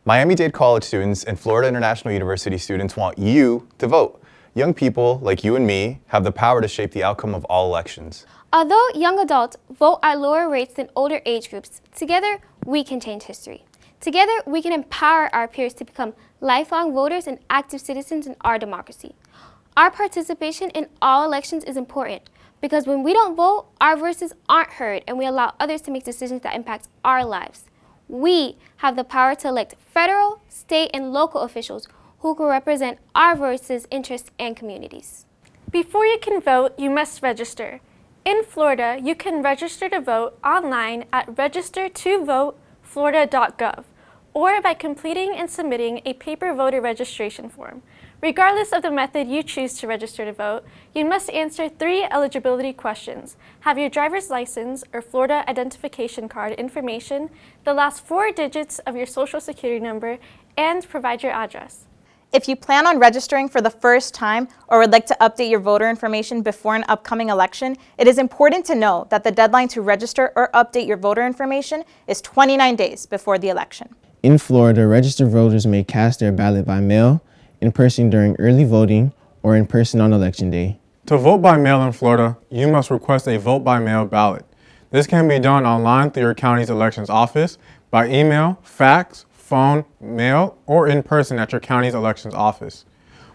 Miami-Dade College students and Florida International University students want you to vote. Young people, like you and me, have the power to shape the outcome of all elections. Although young adults vote at lower rates than older age groups, together we can change history. Together we can empower our peers to become lifelong voters and active citizens in our democracy. Our participation in all elections is important because when we don't vote, our voices aren't heard and we allow others to make decisions that impact our lives. We have the power to elect federal, state, and local officials who can represent our voices, interests, and communities. Before you can vote, you must register. In Florida, you can register to vote online at registertovoteflorida.gov or by completing and submitting a paper voter registration form. Regardless of the method you choose to register to vote, you must answer 3 eligibility questions: have your driver's license or Florida identification card information, the last 4 digits of your social security number, and provide your address. If you plan on registering for the first time or would like to update your voter information before an upcoming election, it is important to know that the deadline to register or update your voter information is 29 days before the election. In Florida, registered voters may cast their ballot by mail, in person during early voting, or in person on Election Day. To vote by mail in Florida, you must request a vote by mail ballot. This can be done online through your county's elections office, by email, fax, phone, mail, or in person at your county's elections office.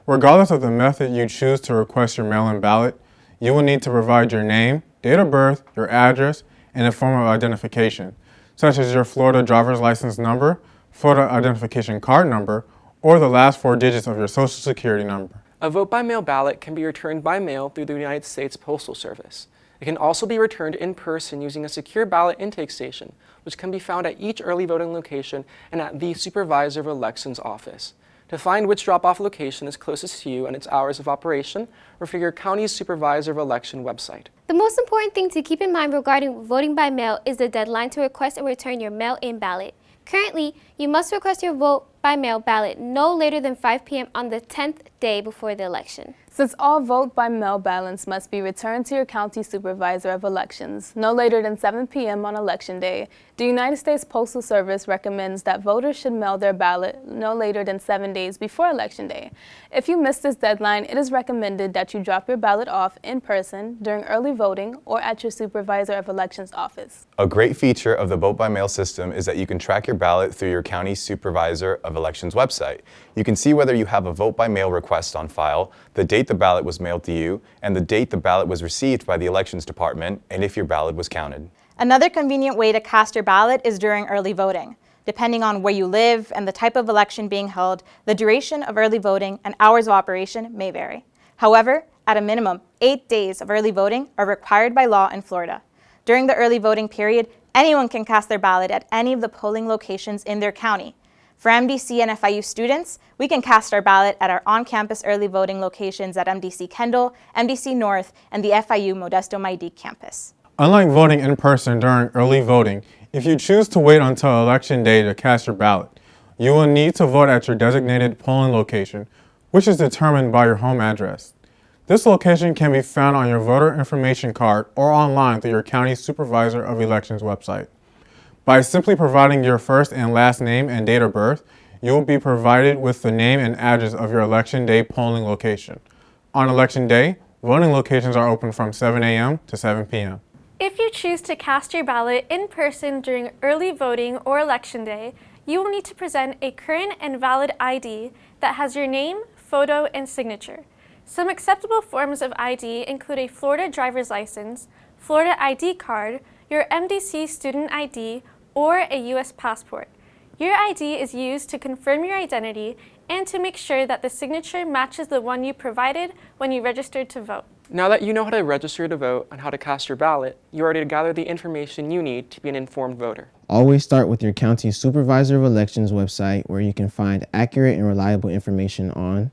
Regardless of the method you choose to request your mail-in ballot, you will need to provide your name, date of birth, your address, and a form of identification, such as your Florida driver's license number, Florida identification card number, or the last 4 digits of your social security number. A vote-by-mail ballot can be returned by mail through the United States Postal Service. It can also be returned in person using a secure ballot intake station, which can be found at each early voting location and at the Supervisor of Elections office. To find which drop-off location is closest to you and its hours of operation, refer to your county's Supervisor of Election website. The most important thing to keep in mind regarding voting by mail is the deadline to request and return your mail-in ballot. Currently, you must request your vote-by-mail ballot no later than 5 p.m. on the 10th day before the election. Since all vote-by-mail ballots must be returned to your county supervisor of elections no later than 7 p.m. on Election Day, the United States Postal Service recommends that voters should mail their ballot no later than 7 days before Election Day. If you miss this deadline, it is recommended that you drop your ballot off in person during early voting or at your supervisor of elections office. A great feature of the vote-by-mail system is that you can track your ballot through your county Supervisor of Elections website. You can see whether you have a vote-by-mail request on file, the date the ballot was mailed to you, and the date the ballot was received by the Elections Department, and if your ballot was counted. Another convenient way to cast your ballot is during early voting. Depending on where you live and the type of election being held, the duration of early voting and hours of operation may vary. However, at a minimum, 8 days of early voting are required by law in Florida. During the early voting period, anyone can cast their ballot at any of the polling locations in their county. For MDC and FIU students, we can cast our ballot at our on-campus early voting locations at MDC Kendall, MDC North, and the FIU Modesto Maidí campus. Unlike voting in person during early voting, if you choose to wait until Election Day to cast your ballot, you will need to vote at your designated polling location, which is determined by your home address. This location can be found on your voter information card or online through your county Supervisor of Elections website. By simply providing your first and last name and date of birth, you will be provided with the name and address of your Election Day polling location. On Election Day, voting locations are open from 7 a.m. to 7 p.m. If you choose to cast your ballot in person during early voting or Election Day, you will need to present a current and valid ID that has your name, photo, and signature. Some acceptable forms of ID include a Florida driver's license, Florida ID card, your MDC student ID, or a U.S. passport. Your ID is used to confirm your identity and to make sure that the signature matches the one you provided when you registered to vote. Now that you know how to register to vote and how to cast your ballot, you are ready to gather the information you need to be an informed voter. Always start with your county Supervisor of Elections website, where you can find accurate and reliable information on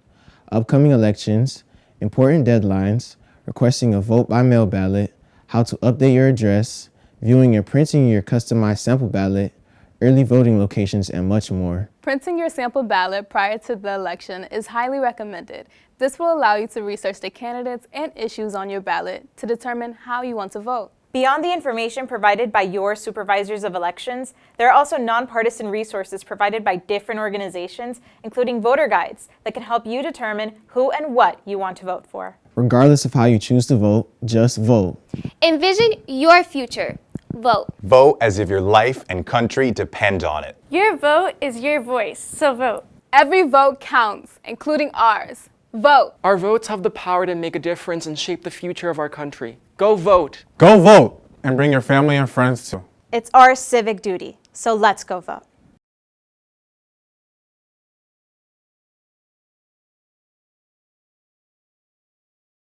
upcoming elections, important deadlines, requesting a vote-by-mail ballot, how to update your address, viewing and printing your customized sample ballot, early voting locations, and much more. Printing your sample ballot prior to the election is highly recommended. This will allow you to research the candidates and issues on your ballot to determine how you want to vote. Beyond the information provided by your supervisors of elections, there are also nonpartisan resources provided by different organizations, including voter guides, that can help you determine who and what you want to vote for. Regardless of how you choose to vote, just vote. Envision your future. Vote. Vote as if your life and country depend on it. Your vote is your voice, so vote. Every vote counts, including ours. Vote. Our votes have the power to make a difference and shape the future of our country. Go vote. Go vote and bring your family and friends too. It's our civic duty, so let's go vote.